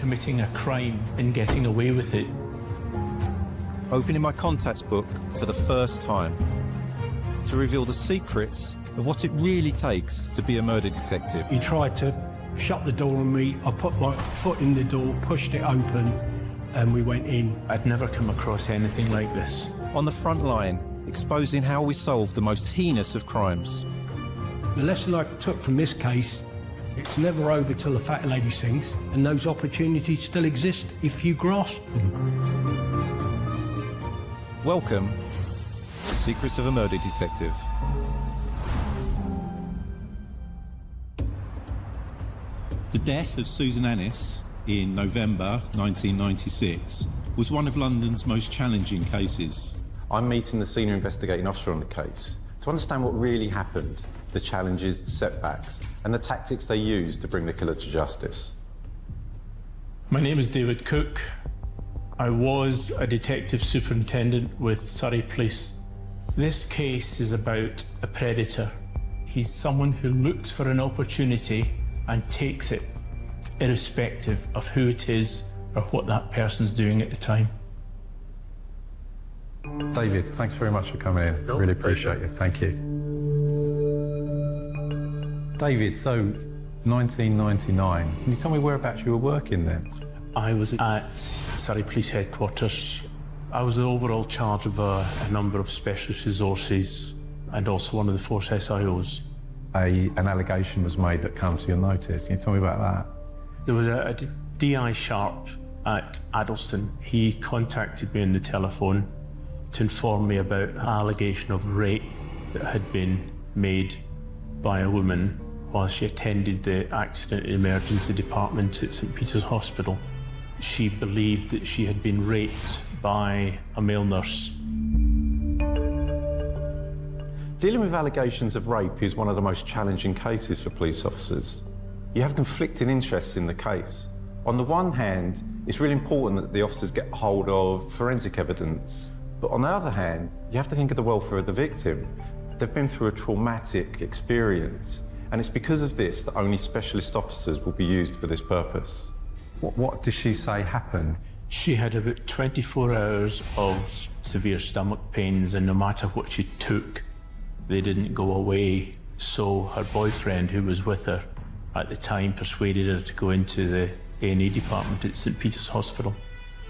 committing a crime and getting away with it. Opening my contacts book for the first time to reveal the secrets of what it really takes to be a murder detective. He tried to shut the door on me. I put my foot in the door, pushed it open, and we went in. I'd never come across anything like this. On the front line, exposing how we solve the most heinous of crimes. The lesson I took from this case, it's never over till the fat lady sings, and those opportunities still exist if you grasp them. Welcome to Secrets of a Murder Detective. The death of Susan Annis in November 1996 was one of London's most challenging cases. I'm meeting the senior investigating officer on the case to understand what really happened, the challenges, the setbacks, and the tactics they used to bring the killer to justice. My name is David Cook. I was a detective superintendent with Surrey Police. This case is about a predator. He's someone who looks for an opportunity and takes it, irrespective of who it is or what that person's doing at the time. David, thanks very much for coming in. Really appreciate it. Thank you. David, so 1999, can you tell me whereabouts you were working then? I was at Surrey Police Headquarters. I was the overall charge of a number of specialist resources and also one of the force SIOs. An allegation was made that came to your notice. Can you tell me about that? There was a DI Sharp at Addleston. He contacted me on the telephone to inform me about an allegation of rape that had been made by a woman while she attended the accident and emergency department at St Peter's Hospital. She believed that she had been raped by a male nurse. Dealing with allegations of rape is one of the most challenging cases for police officers. You have conflicting interests in the case. On the one hand, it's really important that the officers get hold of forensic evidence. But on the other hand, you have to think of the welfare of the victim. They've been through a traumatic experience, and it's because of this that only specialist officers will be used for this purpose. What does she say happened? She had about 24 hours of severe stomach pains, and no matter what she took, they didn't go away. So her boyfriend, who was with her at the time, persuaded her to go into the A&E department at St Peter's Hospital.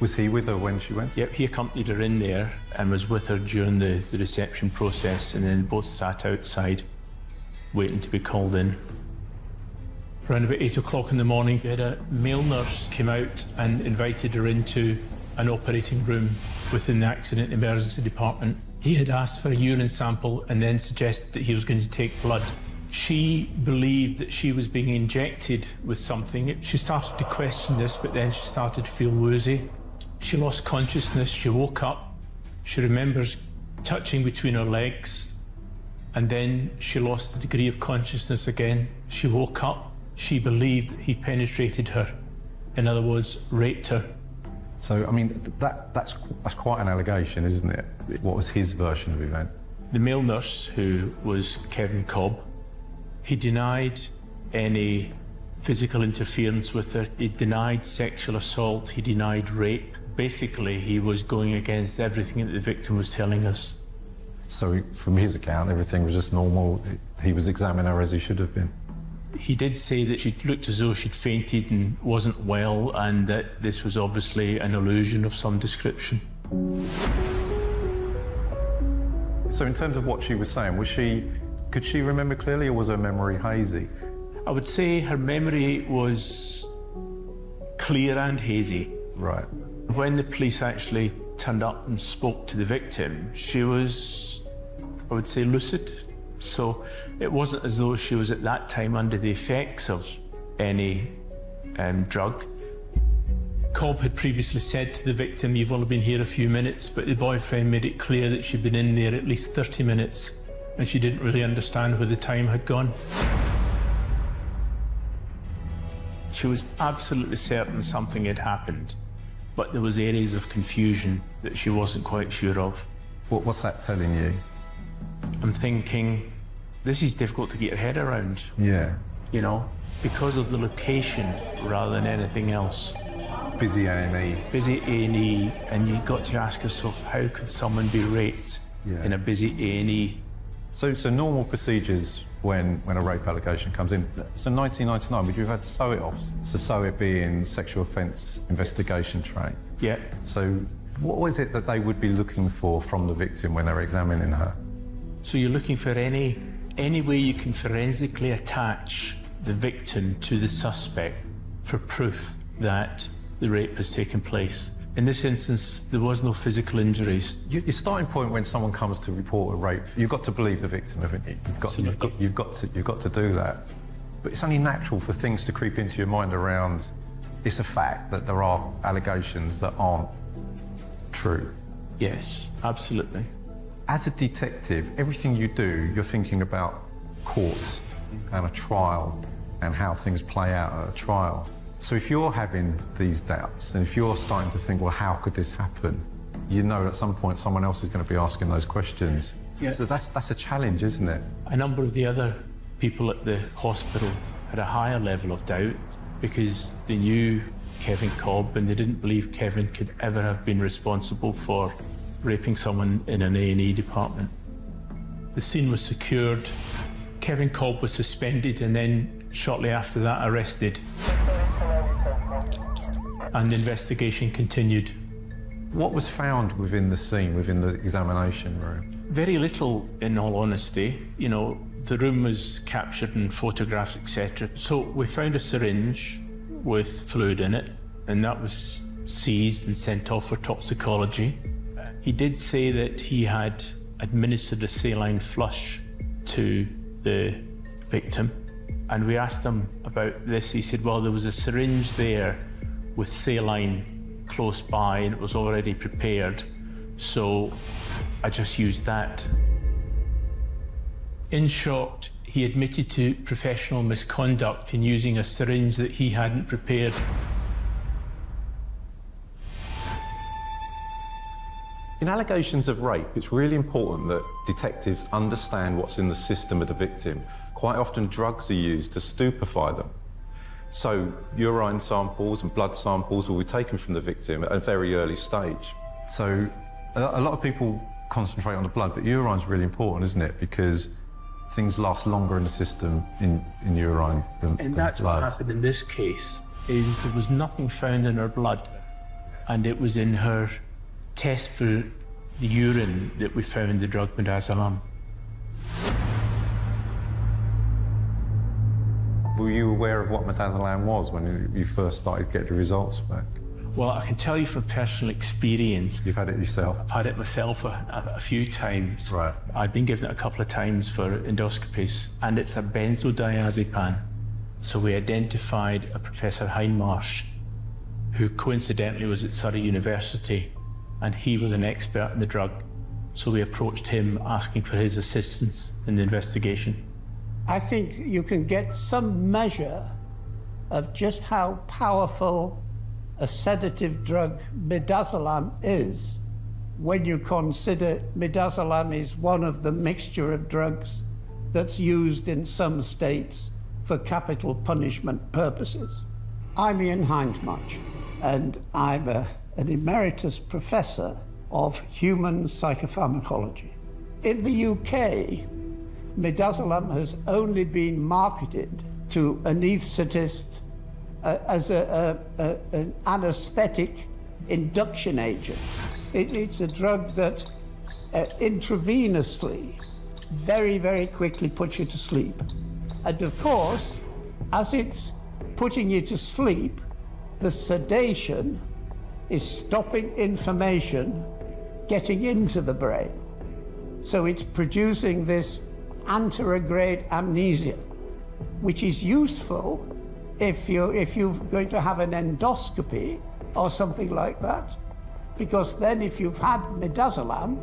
Was he with her when she went? Yep, he accompanied her in there and was with her during the reception process, and then both sat outside waiting to be called in. Around about 8 o'clock in the morning, we had a male nurse came out and invited her into an operating room within the accident emergency department. He had asked for a urine sample and then suggested that he was going to take blood. She believed that she was being injected with something. She started to question this, but then she started to feel woozy. She lost consciousness, she woke up. She remembers touching between her legs, and then she lost the degree of consciousness again. She woke up. She believed that he penetrated her. In other words, raped her. So, I mean, that's quite an allegation, isn't it? What was his version of events? The male nurse, who was Kevin Cobb, he denied any physical interference with her. He denied sexual assault. He denied rape. Basically, he was going against everything that the victim was telling us. So, from his account, everything was just normal. He was examining her as he should have been. He did say that she looked as though she'd fainted and wasn't well, and that this was obviously an illusion of some description. So in terms of what she was saying, could she remember clearly, or was her memory hazy? I would say her memory was clear and hazy. Right. When the police actually turned up and spoke to the victim, she was, I would say, lucid. So it wasn't as though she was at that time under the effects of any drug. Cobb had previously said to the victim, "You've only been here a few minutes," but the boyfriend made it clear that she'd been in there at least 30 minutes, and she didn't really understand where the time had gone. She was absolutely certain something had happened, but there was areas of confusion that she wasn't quite sure of. What's that telling you? I'm thinking, this is difficult to get your head around. Yeah. You know, because of the location rather than anything else. Busy A&E. Busy A&E, and you got to ask yourself, how could someone be raped in a busy A&E? So normal procedures when a rape allegation comes in. So 1999, would you have had SOE-offs? So SOE being sexual offence investigation train. Yeah. So what was it that they would be looking for from the victim when they're examining her? So you're looking for any way you can forensically attach the victim to the suspect for proof that the rape has taken place. In this instance, there was no physical injuries. Your starting point when someone comes to report a rape, you've got to believe the victim, haven't you? You've got to do that. But it's only natural for things to creep into your mind around it's a fact that there are allegations that aren't true. Yes, absolutely. As a detective, everything you do, you're thinking about courts and a trial and how things play out at a trial. So if you're having these doubts and if you're starting to think, well, how could this happen? You know at some point someone else is going to be asking those questions. Yeah. So that's a challenge, isn't it? A number of the other people at the hospital had a higher level of doubt because they knew Kevin Cobb and they didn't believe Kevin could ever have been responsible for raping someone in an A&E department. The scene was secured. Kevin Cobb was suspended and then shortly after that arrested. And the investigation continued. What was found within the scene, within the examination room? Very little, in all honesty. You know, the room was captured in photographs, etc. So we found a syringe with fluid in it, and that was seized and sent off for toxicology. He did say that he had administered a saline flush to the victim, and we asked him about this. He said, well, there was a syringe there with saline close by and it was already prepared, so I just used that. In short, he admitted to professional misconduct in using a syringe that he hadn't prepared. In allegations of rape, it's really important that detectives understand what's in the system of the victim. Quite often drugs are used to stupefy them. So urine samples and blood samples will be taken from the victim at a very early stage. So a lot of people concentrate on the blood, but urine's really important, isn't it? Because things last longer in the system in urine than And that's blood. what happened in this case, is there was nothing found in her blood, and it was in her test for the urine that we found the drug midazolam. Were you aware of what midazolam was when you first started to get the results back? Well, I can tell you from personal experience. You've had it yourself? I've had it myself a few times. Right. I've been given it a couple of times for endoscopies, and it's a benzodiazepam. So we identified a Professor Hindmarsh, who coincidentally was at Surrey University, and he was an expert in the drug. So we approached him asking for his assistance in the investigation. I think you can get some measure of just how powerful a sedative drug midazolam is when you consider midazolam is one of the mixture of drugs that's used in some states for capital punishment purposes. I'm Ian Hindmarsh, and I'm an emeritus professor of human psychopharmacology. In the UK, midazolam has only been marketed to anaesthetists as an anaesthetic induction agent. It's a drug that intravenously, very, very quickly puts you to sleep. And of course, as it's putting you to sleep, the sedation is stopping information getting into the brain. So it's producing this anterograde amnesia, which is useful if you're going to have an endoscopy or something like that, because then if you've had midazolam,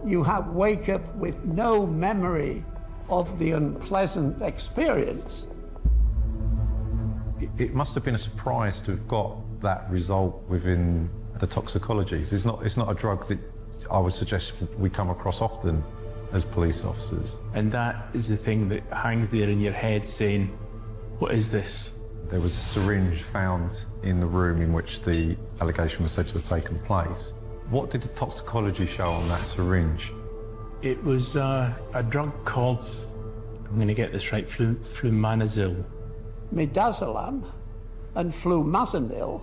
you wake up with no memory of the unpleasant experience. It must have been a surprise to have got that result within the toxicologies. It's not a drug that I would suggest we come across often as police officers. And that is the thing that hangs there in your head saying, what is this? There was a syringe found in the room in which the allegation was said to have taken place. What did the toxicology show on that syringe? It was a drug called, I'm going to get this right, flumanazole. Midazolam and flumazenil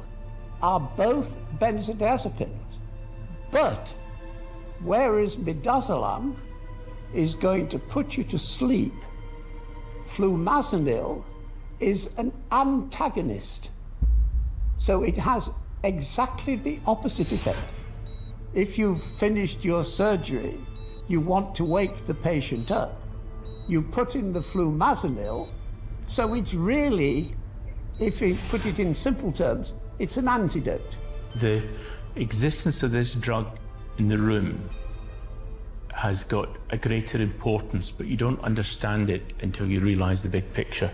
are both benzodiazepines. But whereas midazolam is going to put you to sleep, flumazenil is an antagonist. So it has exactly the opposite effect. If you've finished your surgery, you want to wake the patient up. You put in the flumazenil, so it's really, if you put it in simple terms, it's an antidote. The existence of this drug in the room has got a greater importance, but you don't understand it until you realise the big picture.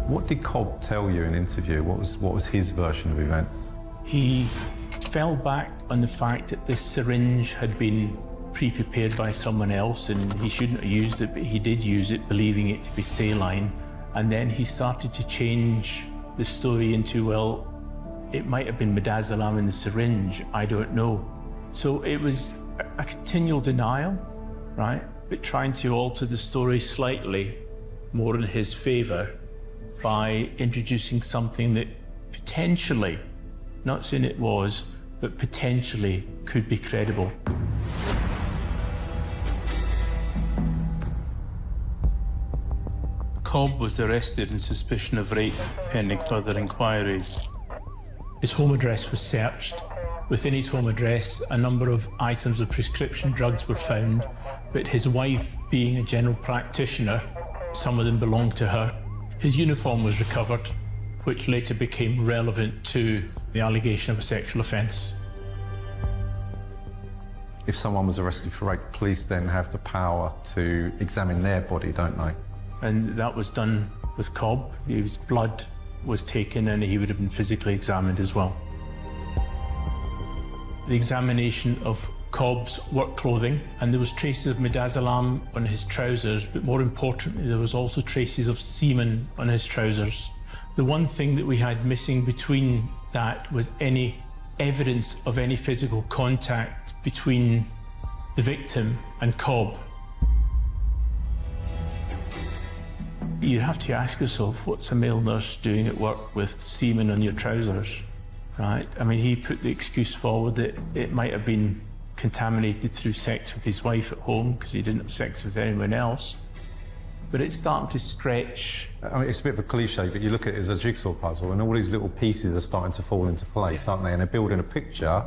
What did Cobb tell you in interview? What was his version of events? He fell back on the fact that this syringe had been pre-prepared by someone else and he shouldn't have used it, but he did use it, believing it to be saline. And then he started to change the story into, well, it might have been midazolam in the syringe, I don't know. So it was a continual denial, right? But trying to alter the story slightly more in his favour by introducing something that potentially, not saying it was, but potentially could be credible. Cobb was arrested on suspicion of rape, pending further inquiries. His home address was searched. Within his home address, a number of items of prescription drugs were found, but his wife, being a general practitioner, some of them belonged to her. His uniform was recovered, which later became relevant to the allegation of a sexual offence. If someone was arrested for rape, police then have the power to examine their body, don't they? And that was done with Cobb. His blood was taken and he would have been physically examined as well. The examination of Cobb's work clothing, and there was traces of midazolam on his trousers, but more importantly, there was also traces of semen on his trousers. The one thing that we had missing between that was any evidence of any physical contact between the victim and Cobb. You have to ask yourself, what's a male nurse doing at work with semen on your trousers, right? I mean, he put the excuse forward that it might have been contaminated through sex with his wife at home because he didn't have sex with anyone else. But it's starting to stretch. I mean, it's a bit of a cliche, but you look at it as a jigsaw puzzle and all these little pieces are starting to fall into place, aren't they? And they're building a picture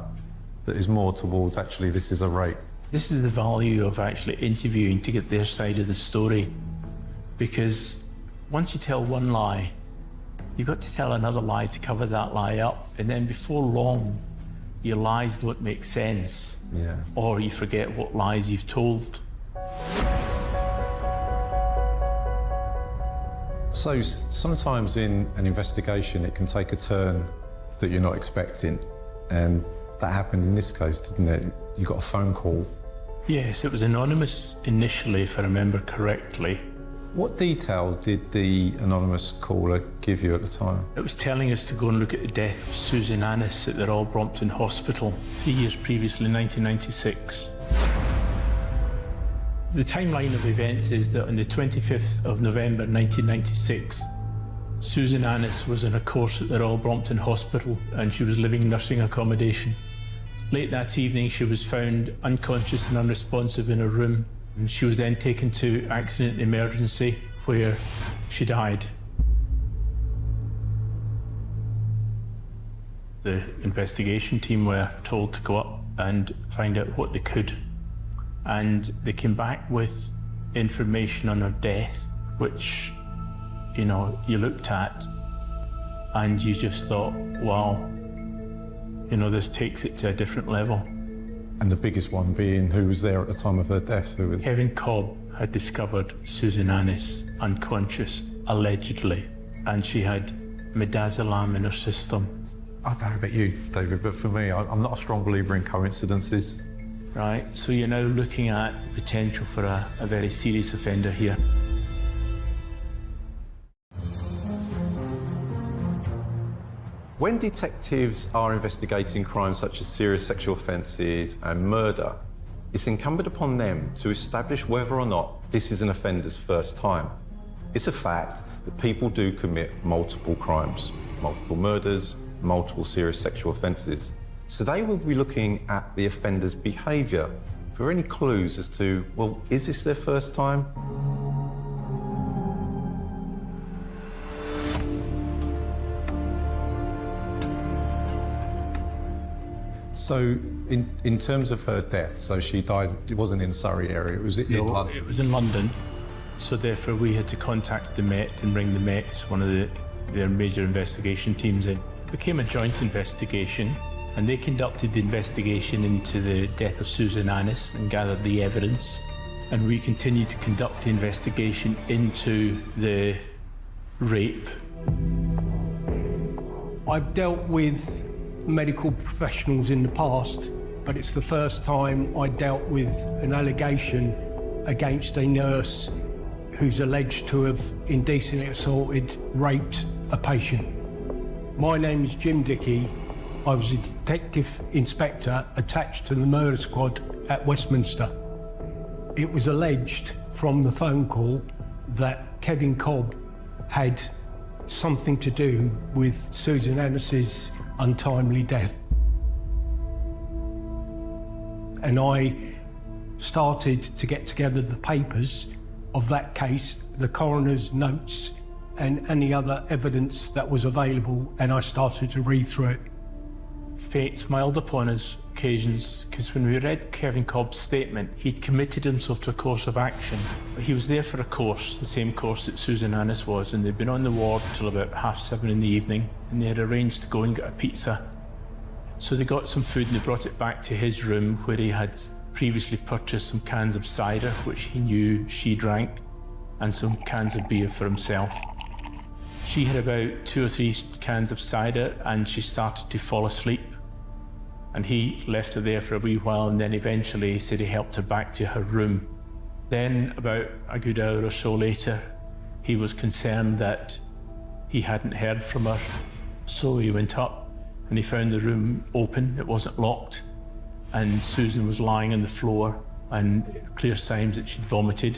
that is more towards, actually, this is a rape. This is the value of actually interviewing to get their side of the story. Because once you tell one lie, you've got to tell another lie to cover that lie up. And then before long, your lies don't make sense. Yeah. Or you forget what lies you've told. So sometimes in an investigation, it can take a turn that you're not expecting. And that happened in this case, didn't it? You got a phone call. Yes, it was anonymous initially, if I remember correctly. What detail did the anonymous caller give you at the time? It was telling us to go and look at the death of Susan Annis at the Royal Brompton Hospital 3 years previously, in 1996. The timeline of events is that on the 25th of November 1996, Susan Annis was on a course at the Royal Brompton Hospital and she was living nursing accommodation. Late that evening, she was found unconscious and unresponsive in her room. And she was then taken to accident emergency where she died. The investigation team were told to go up and find out what they could. And they came back with information on her death, which, you know, you looked at and you just thought, wow, you know, this takes it to a different level. And the biggest one being who was there at the time of her death? Who was... Kevin Cobb had discovered Susan Annis unconscious, allegedly, and she had midazolam in her system. I don't know about you, David, but for me, I'm not a strong believer in coincidences. Right, so you're now looking at potential for a very serious offender here. When detectives are investigating crimes such as serious sexual offences and murder, it's incumbent upon them to establish whether or not this is an offender's first time. It's a fact that people do commit multiple crimes, multiple murders, multiple serious sexual offences. So they will be looking at the offender's behaviour for any clues as to, well, is this their first time? So, in terms of her death, so she died, it wasn't in Surrey area, it was in London? It was in London. So therefore we had to contact the Met and bring the Met, one of their major investigation teams in. It became a joint investigation, and they conducted the investigation into the death of Susan Annis and gathered the evidence. And we continued to conduct the investigation into the rape. I've dealt with medical professionals in the past, but it's the first time I dealt with an allegation against a nurse who's alleged to have indecently assaulted, raped a patient. My name is Jim Dickey. I was a detective inspector attached to the murder squad at Westminster. It was alleged from the phone call that Kevin Cobb had something to do with Susan Annis's untimely death. And I started to get together the papers of that case, the coroner's notes, and any other evidence that was available, and I started to read through it. Fate smiled upon us occasions, because when we read Kevin Cobb's statement, he'd committed himself to a course of action. He was there for a course, the same course that Susan Annis was, and they'd been on the ward till about 7:30 in the evening, and they had arranged to go and get a pizza. So they got some food and they brought it back to his room, where he had previously purchased some cans of cider, which he knew she drank, and some cans of beer for himself. She had about 2 or 3 cans of cider, and she started to fall asleep. And he left her there for a wee while, and then eventually he said he helped her back to her room. Then, about a good hour or so later, he was concerned that he hadn't heard from her. So he went up and he found the room open, it wasn't locked, and Susan was lying on the floor, and clear signs that she'd vomited.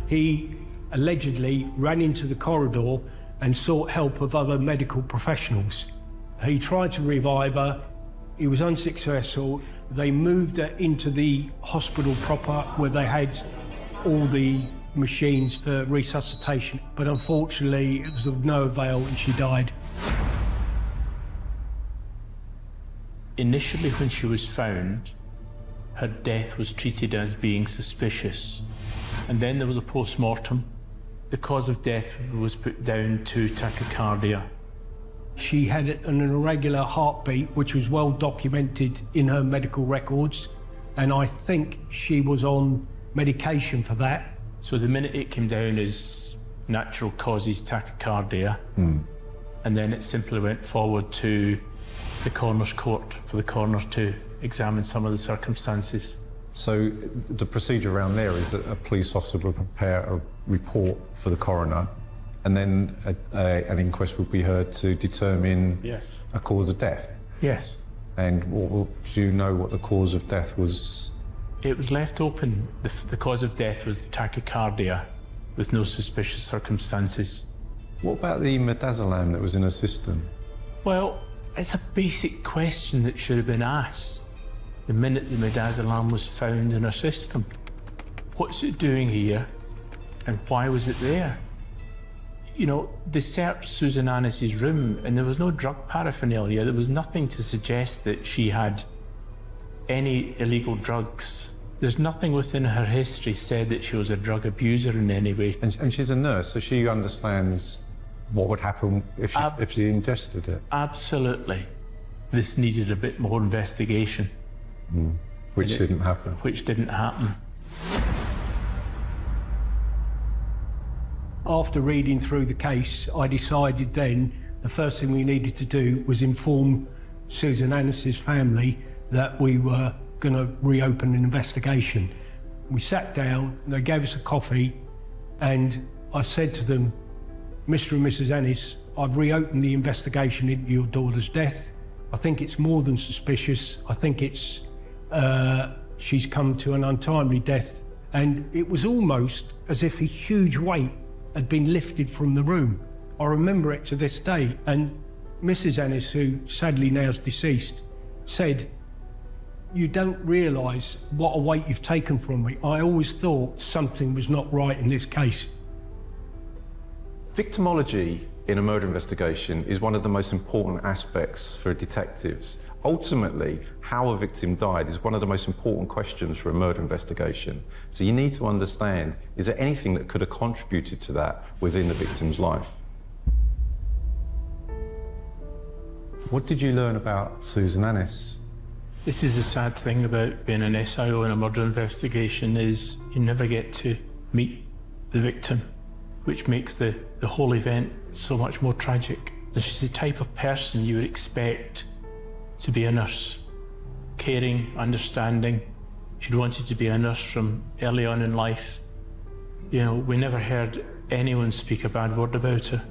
He allegedly ran into the corridor and sought help of other medical professionals. He tried to revive her, he was unsuccessful. They moved her into the hospital proper, where they had all the machines for resuscitation, but unfortunately it was of no avail and she died. Initially, when she was found, her death was treated as being suspicious, and then there was a post-mortem. The cause of death was put down to tachycardia. She had an irregular heartbeat, which was well documented in her medical records, and I think she was on medication for that. So the minute it came down as natural causes tachycardia, and then it simply went forward to the coroner's court for the coroner to examine some of the circumstances. So the procedure around there is that a police officer will prepare a report for the coroner, and then an inquest will be heard to determine Yes. a cause of death. Yes. And do you know what the cause of death was? It was left open. The cause of death was tachycardia with no suspicious circumstances. What about the midazolam that was in her system? Well, it's a basic question that should have been asked the minute the midazolam was found in her system. What's it doing here, and why was it there? You know, they searched Susan Annis's room and there was no drug paraphernalia. There was nothing to suggest that she had any illegal drugs. There's nothing within her history said that she was a drug abuser in any way. And she's a nurse, so she understands what would happen if she ingested it. Absolutely. This needed a bit more investigation. Which didn't happen. Which didn't happen. After reading through the case, I decided then the first thing we needed to do was inform Susan Annis's family that we were going to reopen an investigation. We sat down, they gave us a coffee, and I said to them, Mr. and Mrs. Annis, I've reopened the investigation into your daughter's death. I think it's more than suspicious. I think it's she's come to an untimely death, and it was almost as if a huge weight had been lifted from the room. I remember it to this day, and Mrs. Ennis, who sadly now is deceased, said, "You don't realise what a weight you've taken from me. I always thought something was not right in this case." Victimology in a murder investigation is one of the most important aspects for detectives. Ultimately, how a victim died is one of the most important questions for a murder investigation. So you need to understand, is there anything that could have contributed to that within the victim's life? What did you learn about Susan Ennis? This is the sad thing about being an SIO in a murder investigation, is you never get to meet the victim, which makes the whole event so much more tragic. She's the type of person you would expect to be a nurse. Caring, understanding. She'd wanted to be a nurse from early on in life. You know, we never heard anyone speak a bad word about her.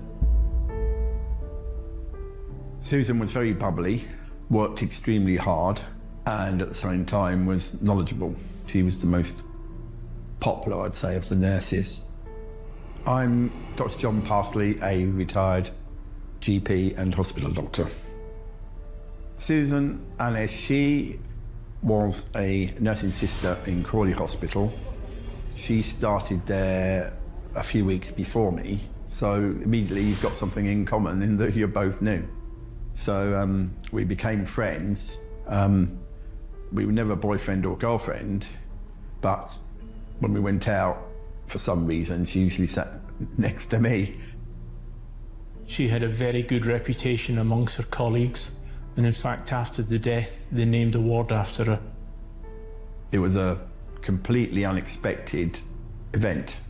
Susan was very bubbly, worked extremely hard, and at the same time was knowledgeable. She was the most popular, I'd say, of the nurses. I'm Dr. John Parsley, a retired GP and hospital doctor. Susan Ennis, she was a nursing sister in Crawley Hospital. She started there a few weeks before me, so immediately you've got something in common in that you're both new. So we became friends. We were never boyfriend or girlfriend, but when we went out, for some reason, she usually sat next to me. She had a very good reputation amongst her colleagues, and in fact, after the death, they named a ward after her. It was a completely unexpected event,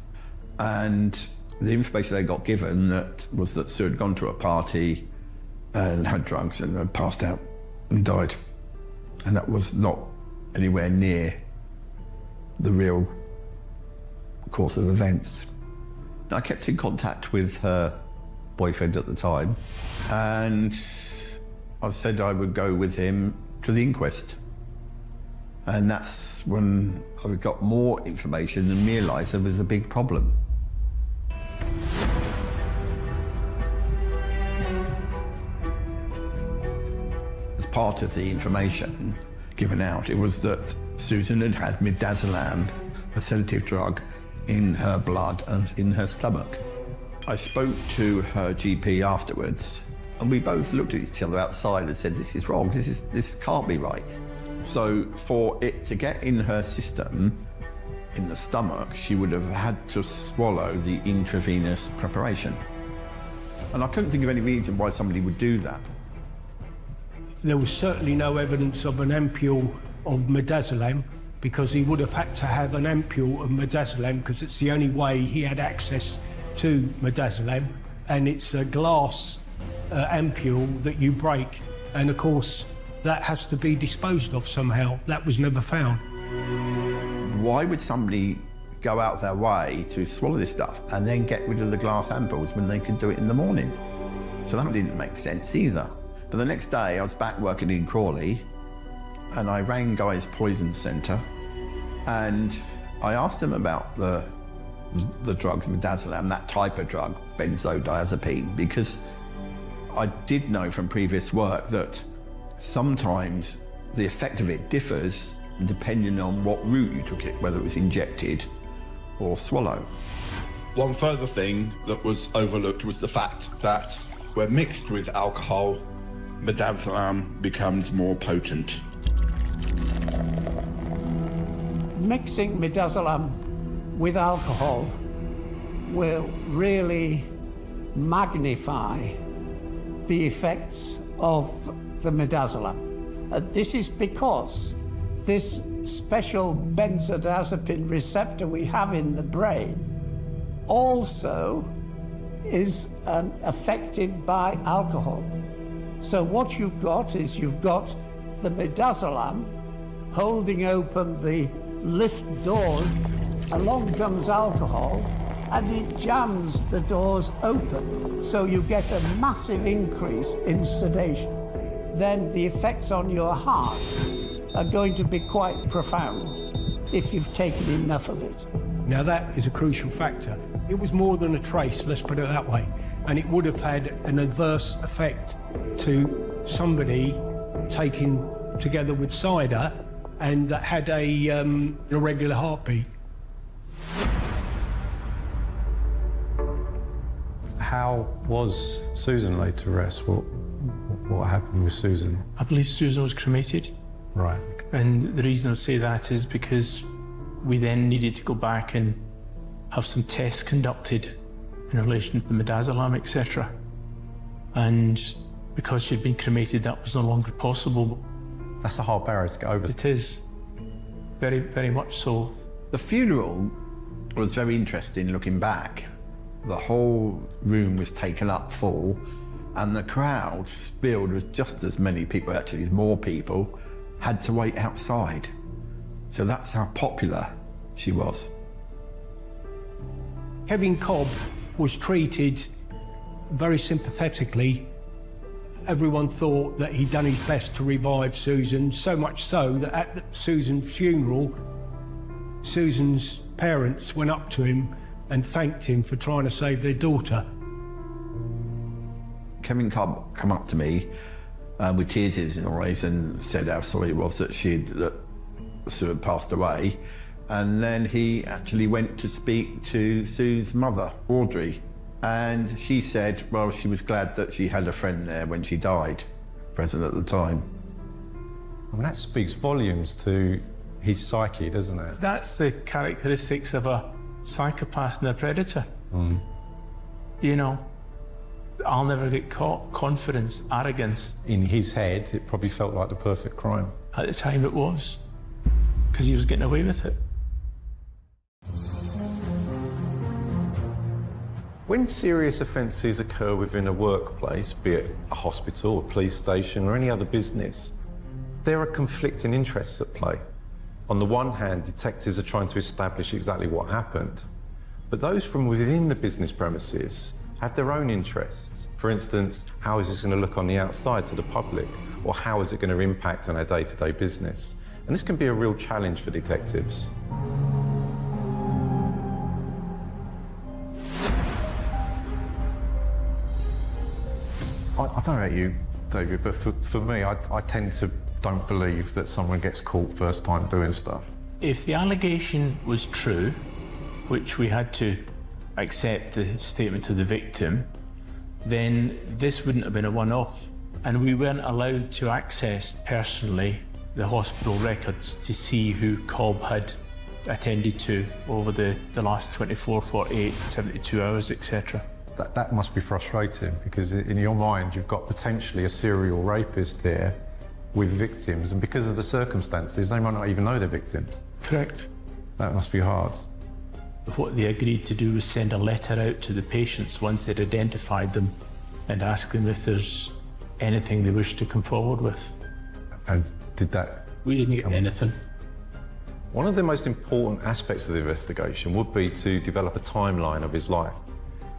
and the information they got given was that Sue had gone to a party and had drugs and had passed out and died. And that was not anywhere near the real course of events. I kept in contact with her boyfriend at the time, and I said I would go with him to the inquest. And that's when I got more information and realised there was a big problem. As part of the information given out, it was that Susan had had midazolam, a sedative drug, in her blood and in her stomach. I spoke to her GP afterwards, and we both looked at each other outside and said, "This is wrong, this can't be right." So for it to get in her system, in the stomach, she would have had to swallow the intravenous preparation. And I couldn't think of any reason why somebody would do that. There was certainly no evidence of an ampule of midazolam, because he would have had to have an ampule of midazolam, because it's the only way he had access to midazolam, and it's a glass ampule that you break, and of course that has to be disposed of somehow. That was never found. Why would somebody go out their way to swallow this stuff and then get rid of the glass ampules when they could do it in the morning? So that didn't make sense either. But the next day I was back working in Crawley, and I rang Guy's Poison Centre, and I asked them about the drugs, midazolam, that type of drug, benzodiazepine, because I did know from previous work that sometimes the effect of it differs depending on what route you took it, whether it was injected or swallow. One further thing that was overlooked was the fact that when mixed with alcohol, midazolam becomes more potent. Mixing midazolam with alcohol will really magnify the effects of the midazolam. This is because this special benzodiazepine receptor we have in the brain also is affected by alcohol. So what you've got is you've got the midazolam holding open the lift doors, along comes alcohol, and it jams the doors open, so you get a massive increase in sedation. Then the effects on your heart are going to be quite profound if you've taken enough of it. Now that is a crucial factor. It was more than a trace, let's put it that way, and it would have had an adverse effect to somebody taken together with cider and that had a irregular heartbeat. How was Susan laid to rest? What happened with Susan? I believe Susan was cremated. Right. And the reason I say that is because we then needed to go back and have some tests conducted in relation to the midazolam, etc. And because she'd been cremated, that was no longer possible. That's a hard barrier to get over. It is. Very, very much so. The funeral was very interesting looking back. The whole room was taken up full and the crowd spilled with just as many people, actually more people, had to wait outside. So that's how popular she was. Kevin Cobb was treated very sympathetically. Everyone thought that he'd done his best to revive Susan, so much so that at Susan's funeral, Susan's parents went up to him and thanked him for trying to save their daughter. Kevin Cobb came up to me with tears in his eyes and said how sorry it was that Sue had passed away. And then he actually went to speak to Sue's mother, Audrey. And she said, well, she was glad that she had a friend there when she died, present at the time. I mean, that speaks volumes to his psyche, doesn't it? That's the characteristics of a psychopath and a predator. You know, I'll never get caught. Confidence, arrogance. In his head, it probably felt like the perfect crime. At the time it was, because he was getting away with it. When serious offences occur within a workplace, be it a hospital, a police station or any other business, there are conflicting interests at play. On the one hand, detectives are trying to establish exactly what happened, but those from within the business premises have their own interests. For instance, how is this going to look on the outside to the public, or how is it going to impact on our day-to-day business? And this can be a real challenge for detectives. I don't know about you, David, but for me, I tend to don't believe that someone gets caught first time doing stuff. If the allegation was true, which we had to accept the statement of the victim, then this wouldn't have been a one-off. And we weren't allowed to access personally the hospital records to see who Cobb had attended to over the last 24, 48, 72 hours, etc. That must be frustrating, because in your mind you've got potentially a serial rapist here with victims, and because of the circumstances they might not even know they're victims. Correct. That must be hard. What they agreed to do was send a letter out to the patients once they'd identified them and ask them if there's anything they wish to come forward with. And did that? We didn't get anything. One of the most important aspects of the investigation would be to develop a timeline of his life,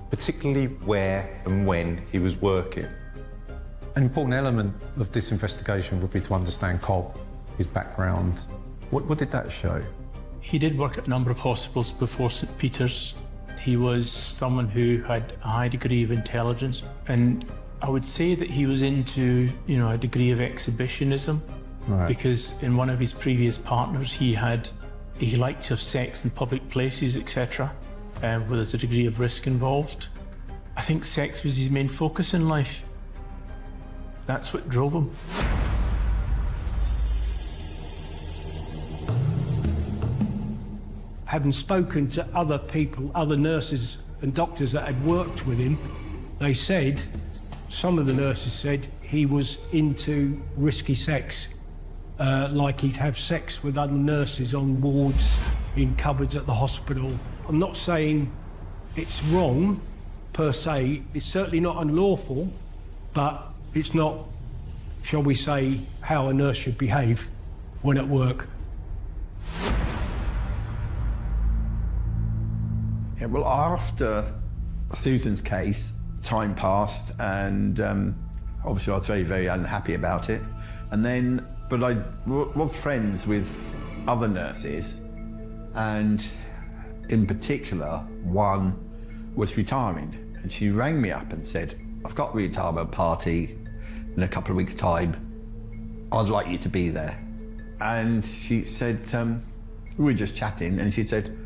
particularly where and when he was working. An important element of this investigation would be to understand Cobb, his background. What did that show? He did work at a number of hospitals before St. Peter's. He was someone who had a high degree of intelligence, and I would say that he was into, a degree of exhibitionism. Right. Because in one of his previous partners, he liked to have sex in public places, etc., where there's a degree of risk involved. I think sex was his main focus in life. That's what drove him. Having spoken to other people, other nurses and doctors that had worked with him, they said, some of the nurses said he was into risky sex, like he'd have sex with other nurses on wards, in cupboards at the hospital. I'm not saying it's wrong per se, it's certainly not unlawful, but it's not, shall we say, how a nurse should behave when at work. Yeah, well, after Susan's case, time passed, and obviously I was very, very unhappy about it. But I was friends with other nurses, and in particular, one was retiring, and she rang me up and said, "I've got a retirement party in a couple of weeks' time. I'd like you to be there." And she said, we were just chatting, and she said,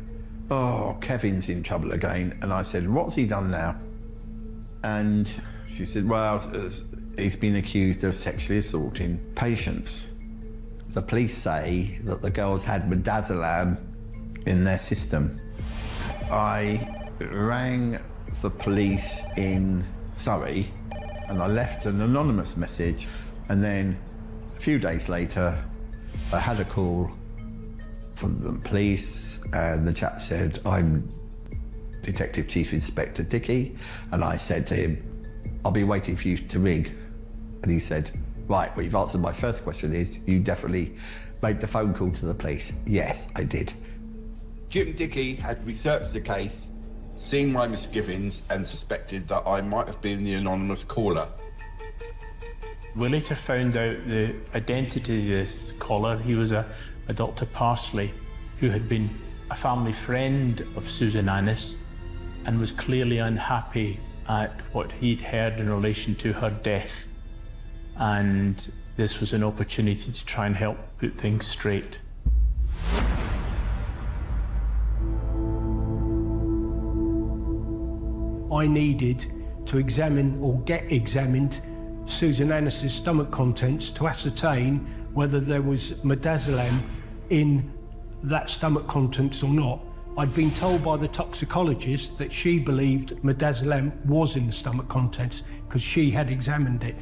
"Oh, Kevin's in trouble again." And I said, "What's he done now?" And she said, "Well, he's been accused of sexually assaulting patients. The police say that the girls had midazolam in their system." I rang the police in Surrey and I left an anonymous message, and then a few days later I had a call from the police, and the chap said, "I'm Detective Chief Inspector Dickey," and I said to him, "I'll be waiting for you to ring." And he said, "Right, well, you've answered my first question. Is you definitely made the phone call to the police?" "Yes, I did." Jim Dickey had researched the case, seen my misgivings, and suspected that I might have been the anonymous caller. We later found out the identity of this caller. He was a Dr. Parsley, who had been a family friend of Susan Annis and was clearly unhappy at what he'd heard in relation to her death. And this was an opportunity to try and help put things straight. I needed to examine or get examined Susan Annis's stomach contents to ascertain whether there was midazolam in that stomach contents or not. I'd been told by the toxicologist that she believed midazolam was in the stomach contents because she had examined it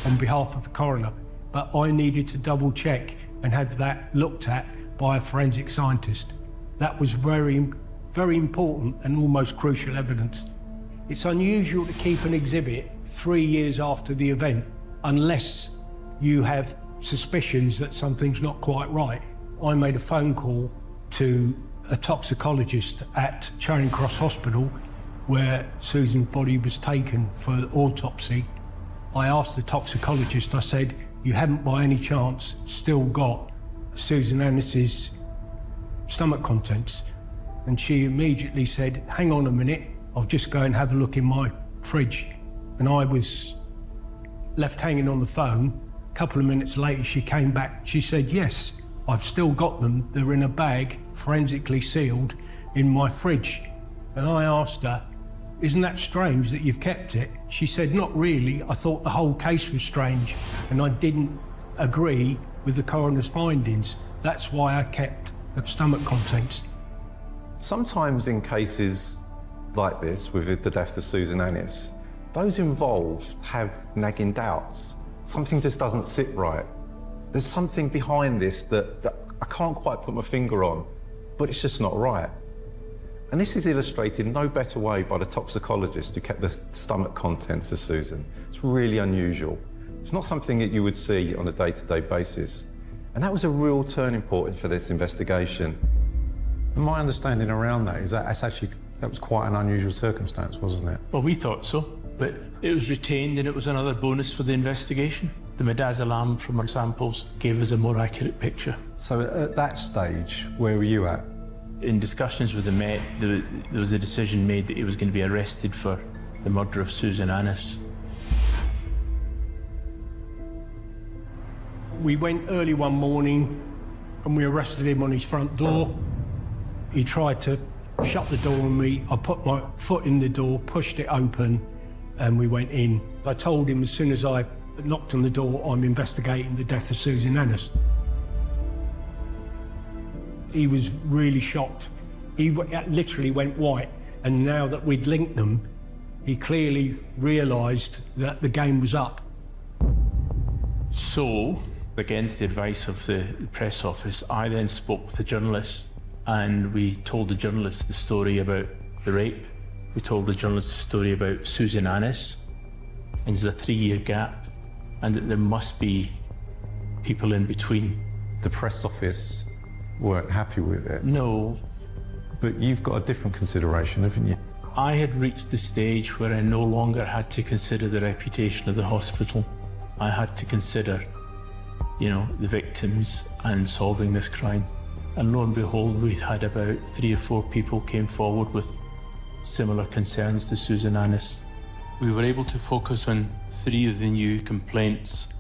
on behalf of the coroner. But I needed to double check and have that looked at by a forensic scientist. That was very, very important and almost crucial evidence. It's unusual to keep an exhibit 3 years after the event unless you have suspicions that something's not quite right. I made a phone call to a toxicologist at Charing Cross Hospital where Susan's body was taken for autopsy. I asked the toxicologist, I said, "You haven't by any chance still got Susan Annis's stomach contents?" And she immediately said, "Hang on a minute, I'll just go and have a look in my fridge." And I was left hanging on the phone. A couple of minutes later, she came back. She said, "Yes, I've still got them. They're in a bag, forensically sealed, in my fridge." And I asked her, "Isn't that strange that you've kept it?" She said, "Not really. I thought the whole case was strange and I didn't agree with the coroner's findings. That's why I kept the stomach contents." Sometimes in cases like this, with the death of Susan Annis, those involved have nagging doubts. Something just doesn't sit right. There's something behind this that I can't quite put my finger on, but it's just not right. And this is illustrated in no better way by the toxicologist who kept the stomach contents of Susan. It's really unusual. It's not something that you would see on a day-to-day basis. And that was a real turning point for this investigation. My understanding around that is that that was quite an unusual circumstance, wasn't it? Well, we thought so, but it was retained and it was another bonus for the investigation. The midazolam from our samples gave us a more accurate picture. So at that stage, where were you at? In discussions with the Met, there was a decision made that he was going to be arrested for the murder of Susan Annis. We went early one morning and we arrested him on his front door. He tried to shut the door on me. I put my foot in the door, pushed it open, and we went in. I told him as soon as I knocked on the door, I'm investigating the death of Susan Annis. He was really shocked. He literally went white, and now that we'd linked them, he clearly realised that the game was up. So, against the advice of the press office, I then spoke with the journalist and we told the journalist the story about the rape. We told the journalist the story about Susan Annis, and there's a 3-year gap, and that there must be people in between. The press office weren't happy with it. No, But you've got a different consideration, haven't you? I had reached the stage where I no longer had to consider the reputation of the hospital. I had to consider, the victims and solving this crime. And lo and behold, we had about 3 or 4 people came forward with similar concerns to Susan Annis. We were able to focus on 3 of the new complaints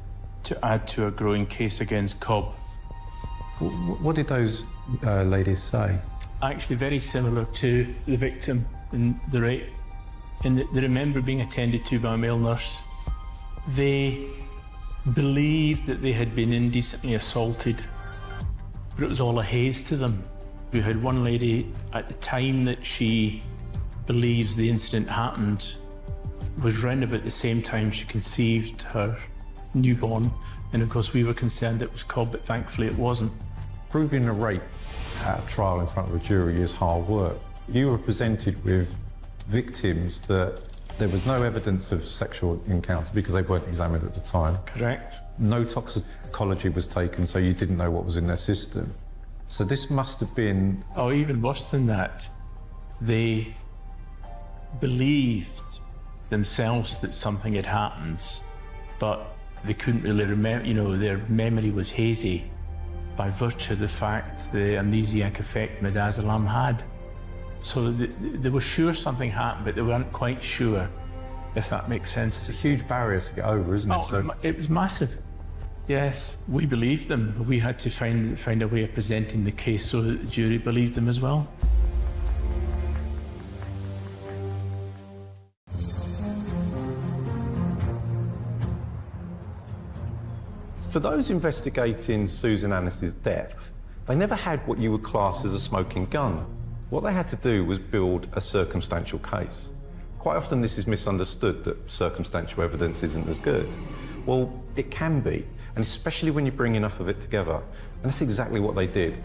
to add to a growing case against Cobb. What did those ladies say? Actually very similar to the victim in the rape. And they remember being attended to by a male nurse. They believed that they had been indecently assaulted, but it was all a haze to them. We had one lady at the time that she believes the incident happened was round about the same time she conceived her newborn, and of course we were concerned it was Cobb, but thankfully it wasn't. Proving a rape at a trial in front of a jury is hard work. You were presented with victims that there was no evidence of sexual encounter because they weren't examined at the time. Correct. No toxicology was taken, so you didn't know what was in their system. So this must have been... Oh, even worse than that. They believed themselves that something had happened, but they couldn't really remember, their memory was hazy by virtue of the fact the amnesiac effect midazolam had. So they were sure something happened, but they weren't quite sure, if that makes sense. It's a huge barrier to get over, isn't it? Oh, it was massive. Yes, we believed them. We had to find a way of presenting the case so that the jury believed them as well. For those investigating Susan Annis's death, they never had what you would class as a smoking gun. What they had to do was build a circumstantial case. Quite often this is misunderstood, that circumstantial evidence isn't as good. Well, it can be, and especially when you bring enough of it together. And that's exactly what they did.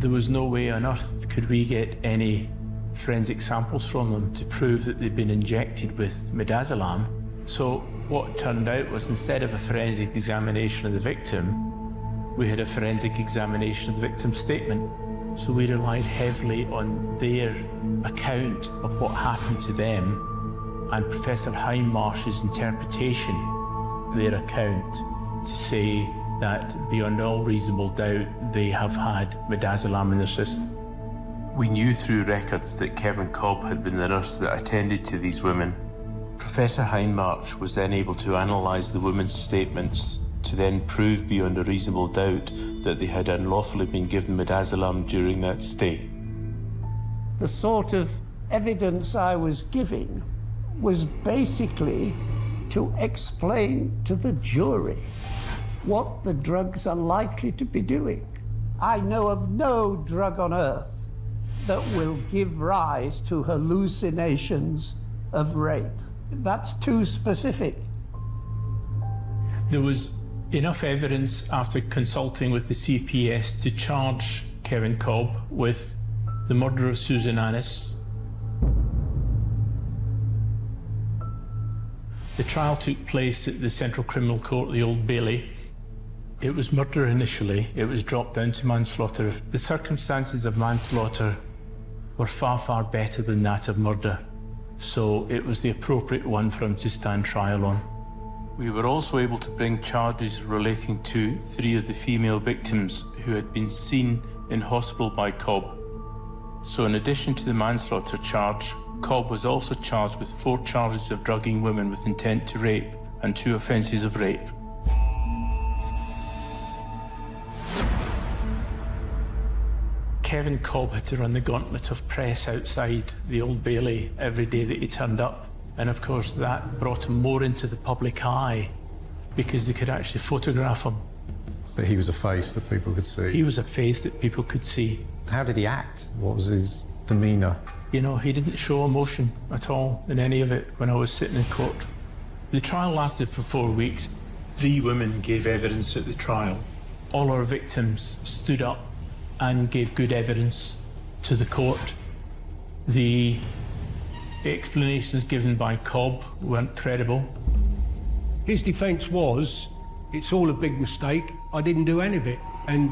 There was no way on earth could we get any forensic samples from them to prove that they'd been injected with midazolam. So what turned out was, instead of a forensic examination of the victim, we had a forensic examination of the victim's statement. So we relied heavily on their account of what happened to them and Professor Hindmarsh's interpretation of their account to say that beyond all reasonable doubt they have had midazolam in their system. We knew through records that Kevin Cobb had been the nurse that attended to these women. Professor Hindmarsh was then able to analyse the women's statements to then prove beyond a reasonable doubt that they had unlawfully been given midazolam during that stay. The sort of evidence I was giving was basically to explain to the jury what the drugs are likely to be doing. I know of no drug on earth that will give rise to hallucinations of rape. That's too specific. There was enough evidence after consulting with the CPS to charge Kevin Cobb with the murder of Susan Annis. The trial took place at the Central Criminal Court, the Old Bailey. It was murder initially. It was dropped down to manslaughter. The circumstances of manslaughter were far, far better than that of murder. So it was the appropriate one for him to stand trial on. We were also able to bring charges relating to 3 of the female victims who had been seen in hospital by Cobb. So in addition to the manslaughter charge, Cobb was also charged with 4 charges of drugging women with intent to rape and 2 offences of rape. Kevin Cobb had to run the gauntlet of press outside the Old Bailey every day that he turned up. And of course that brought him more into the public eye because they could actually photograph him. But he was a face that people could see. He was a face that people could see. How did he act? What was his demeanour? He didn't show emotion at all in any of it when I was sitting in court. The trial lasted for 4 weeks. 3 women gave evidence at the trial. All our victims stood up and gave good evidence to the court. The explanations given by Cobb weren't credible. His defence was, it's all a big mistake, I didn't do any of it. And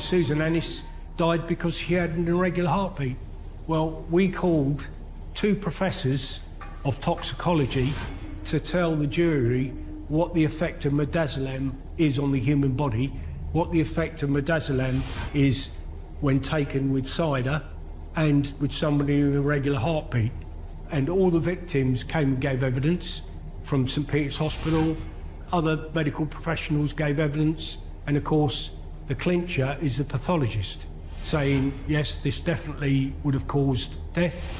Susan Annis died because she had an irregular heartbeat. Well, we called 2 professors of toxicology to tell the jury what the effect of midazolam is on the human body, what the effect of midazolam is when taken with cider and with somebody with an irregular heartbeat. And all the victims came and gave evidence from St Peter's Hospital, other medical professionals gave evidence, and of course the clincher is the pathologist saying, yes, this definitely would have caused death.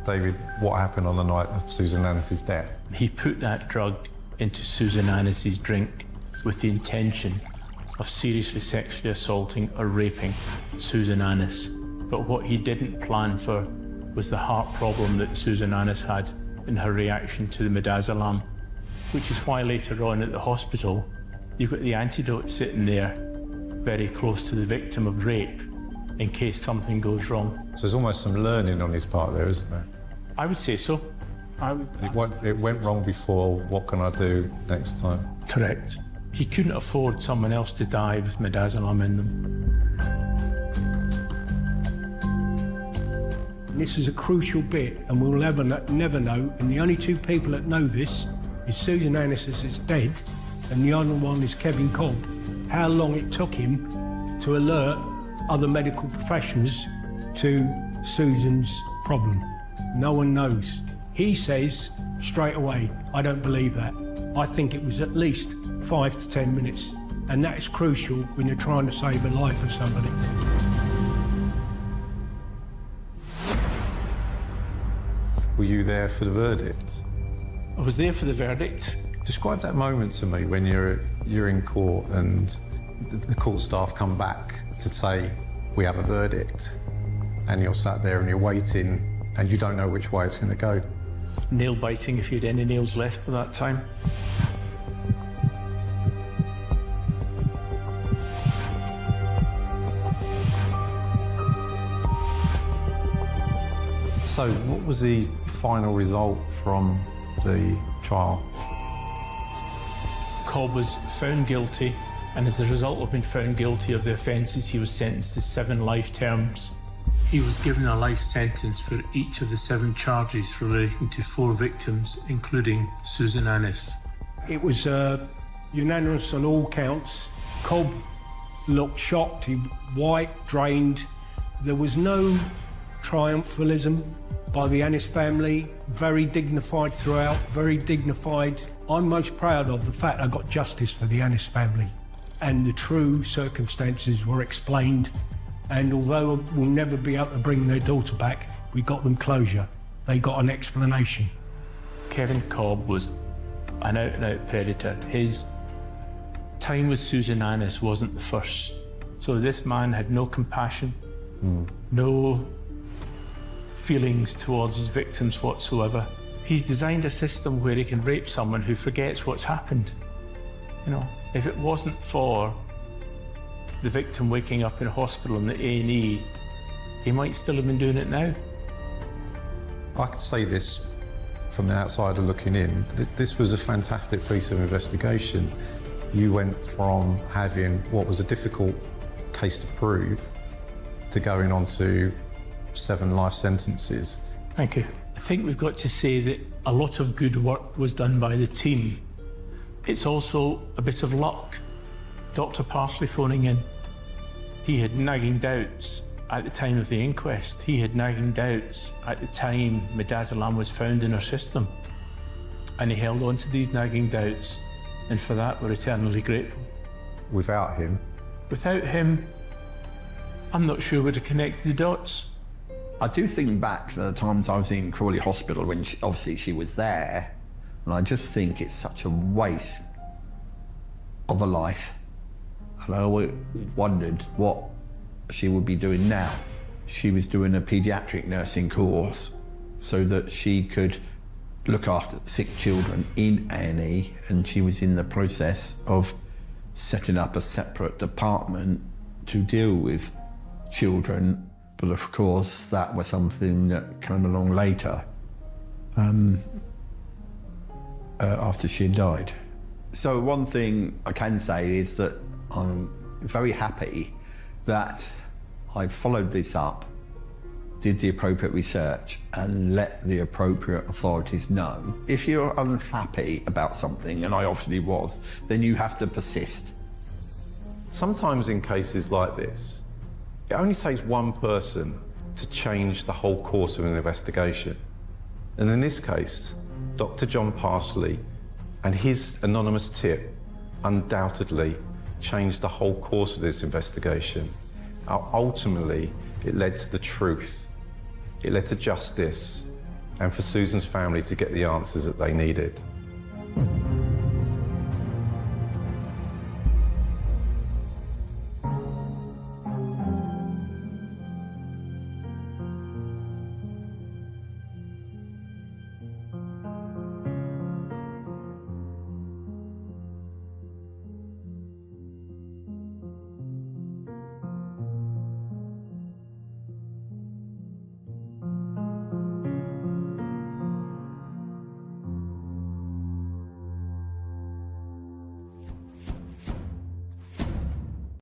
David, what happened on the night of Susan Annis's death? He put that drug into Susan Annis's drink with the intention of seriously sexually assaulting or raping Susan Annis. But what he didn't plan for was the heart problem that Susan Annis had in her reaction to the midazolam, which is why later on at the hospital, you've got the antidote sitting there very close to the victim of rape in case something goes wrong. So there's almost some learning on his part there, isn't there? I would say so. It went wrong before, what can I do next time? Correct. He couldn't afford someone else to die with midazolam in them. This is a crucial bit, and we'll never know, and the only 2 people that know this is Susan Annis is dead, and the other one is Kevin Cobb. How long it took him to alert other medical professionals to Susan's problem. No one knows. He says straight away, I don't believe that. I think it was at least 5 to 10 minutes, and that is crucial when you're trying to save a life of somebody. Were you there for the verdict? I was there for the verdict. Describe that moment to me when you're in court and the court staff come back to say, we have a verdict, and you're sat there and you're waiting and you don't know which way it's going to go. Nail biting if you had any nails left at that time. So what was the final result from the trial? Cobb was found guilty, and as a result of being found guilty of the offences, he was sentenced to 7 life terms. He was given a life sentence for each of the 7 charges relating to 4 victims, including Susan Annis. It was unanimous on all counts. Cobb looked shocked, he white, drained. There was no triumphalism by the Annis family, very dignified throughout, very dignified. I'm most proud of the fact I got justice for the Annis family, and the true circumstances were explained, and although we'll never be able to bring their daughter back, we got them closure. They got an explanation. Kevin Cobb was an out-and-out predator. His time with Susan Annis wasn't the first. So this man had no compassion, no feelings towards his victims whatsoever. He's designed a system where he can rape someone who forgets what's happened. You know, if it wasn't for the victim waking up in a hospital in the A&E, he might still have been doing it now. I can say this from the outsider looking in. This was a fantastic piece of investigation. You went from having what was a difficult case to prove to going on to 7 life sentences. Thank you. I think we've got to say that a lot of good work was done by the team. It's also a bit of luck. Dr. Parsley phoning in. He had nagging doubts at the time of the inquest. He had nagging doubts at the time midazolam was found in her system. And he held on to these nagging doubts, and for that we're eternally grateful. Without him? Without him, I'm not sure we'd have connected the dots. I do think back to the times I was in Crawley Hospital when obviously she was there, and I just think it's such a waste of a life. And I always wondered what she would be doing now. She was doing a paediatric nursing course so that she could look after sick children in A&E, and she was in the process of setting up a separate department to deal with children. But of course, that was something that came along later. after she had died. So one thing I can say is that I'm very happy that I followed this up, did the appropriate research and let the appropriate authorities know. If you're unhappy about something, and I obviously was, then you have to persist. Sometimes in cases like this, it only takes one person to change the whole course of an investigation. And in this case, Dr. John Parsley and his anonymous tip undoubtedly changed the whole course of this investigation. Ultimately, it led to the truth. It led to justice and for Susan's family to get the answers that they needed.